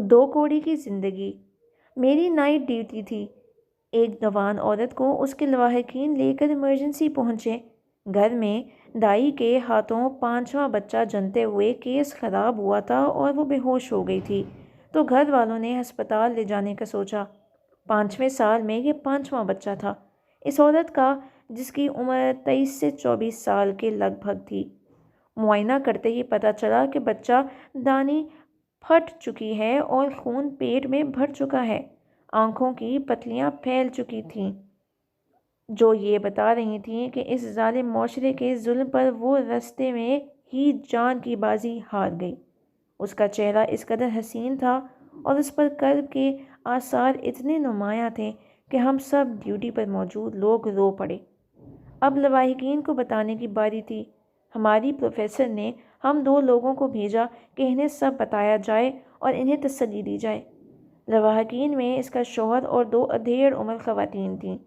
دو کوڑی کی زندگی۔ میری نائٹ ڈیوٹی تھی۔ ایک جوان عورت کو اس کے لواحقین لے کر ایمرجنسی پہنچے۔ گھر میں دائی کے ہاتھوں 5واں بچہ جنتے ہوئے کیس خراب ہوا تھا اور وہ بے ہوش ہو گئی تھی، تو گھر والوں نے ہسپتال لے جانے کا سوچا۔ 5ویں سال میں یہ 5واں بچہ تھا اس عورت کا، جس کی عمر 23 سے 24 سال کے لگ بھگ تھی۔ معائنہ کرتے ہی پتہ چلا کہ بچہ دانی پھٹ چکی ہے اور خون پیٹ میں بھر چکا ہے۔ آنکھوں کی پتلیاں پھیل چکی تھیں، جو یہ بتا رہی تھیں کہ اس ظالم معاشرے کے ظلم پر وہ رستے میں ہی جان کی بازی ہار گئی۔ اس کا چہرہ اس قدر حسین تھا اور اس پر کرب کے آثار اتنے نمایاں تھے کہ ہم سب ڈیوٹی پر موجود لوگ رو پڑے۔ اب لواحقین کو بتانے کی باری تھی۔ ہماری پروفیسر نے ہم 2 لوگوں کو بھیجا کہ انہیں سب بتایا جائے اور انہیں تسلی دی جائے۔ لواحقین میں اس کا شوہر اور 2 ادھیڑ عمر خواتین تھیں۔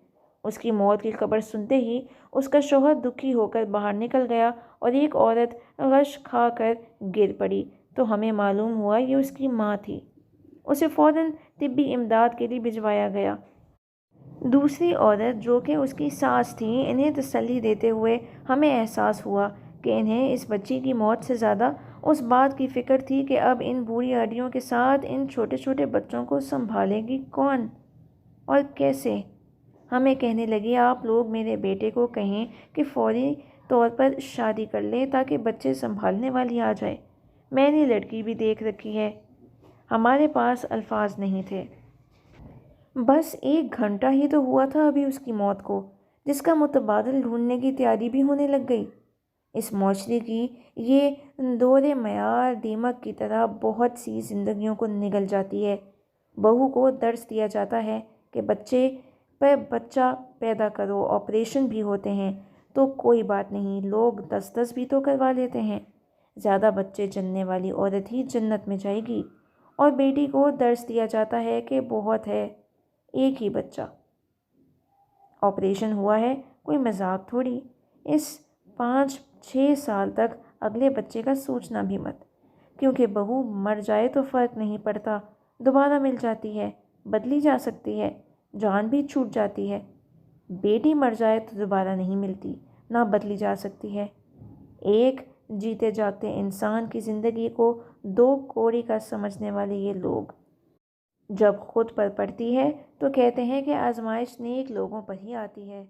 اس کی موت کی خبر سنتے ہی اس کا شوہر دکھی ہو کر باہر نکل گیا اور ایک عورت غش کھا کر گر پڑی تو ہمیں معلوم ہوا یہ اس کی ماں تھی۔ اسے فوراً طبی امداد کے لیے بھجوایا گیا۔ دوسری عورت جو کہ اس کی ساس تھی، انہیں تسلی دیتے ہوئے ہمیں احساس ہوا کہ انہیں اس بچی کی موت سے زیادہ اس بات کی فکر تھی کہ اب ان بوڑھی ہڈیوں کے ساتھ ان چھوٹے چھوٹے بچوں کو سنبھالے گی کون اور کیسے۔ ہمیں کہنے لگی آپ لوگ میرے بیٹے کو کہیں کہ فوری طور پر شادی کر لے تاکہ بچے سنبھالنے والی آ جائے۔ میں نے لڑکی بھی دیکھ رکھی ہے۔ ہمارے پاس الفاظ نہیں تھے۔ بس 1 گھنٹہ ہی تو ہوا تھا ابھی اس کی موت کو، جس کا متبادل ڈھونڈنے کی تیاری بھی ہونے لگ گئی۔ اس معاشرے کی یہ دور معیار دیمک کی طرح بہت سی زندگیوں کو نگل جاتی ہے۔ بہو کو درس دیا جاتا ہے کہ بچے پر بچہ پیدا کرو، آپریشن بھی ہوتے ہیں تو کوئی بات نہیں، لوگ 10 بھی تو کروا لیتے ہیں۔ زیادہ بچے جننے والی عورت ہی جنت میں جائے گی۔ اور بیٹی کو درس دیا جاتا ہے کہ بہت ہے، ایک ہی بچہ، آپریشن ہوا ہے، کوئی مذاق تھوڑی۔ اس 5-6 سال تک اگلے بچے کا سوچنا بھی مت، کیونکہ بہو مر جائے تو فرق نہیں پڑتا، دوبارہ مل جاتی ہے، بدلی جا سکتی ہے، جان بھی چھوٹ جاتی ہے۔ بیٹی مر جائے تو دوبارہ نہیں ملتی، نہ بدلی جا سکتی ہے۔ ایک جیتے جاگتے انسان کی زندگی کو 2 کوڑی کا سمجھنے والے یہ لوگ جب خود پر پڑتی ہے تو کہتے ہیں کہ آزمائش نیک لوگوں پر ہی آتی ہے۔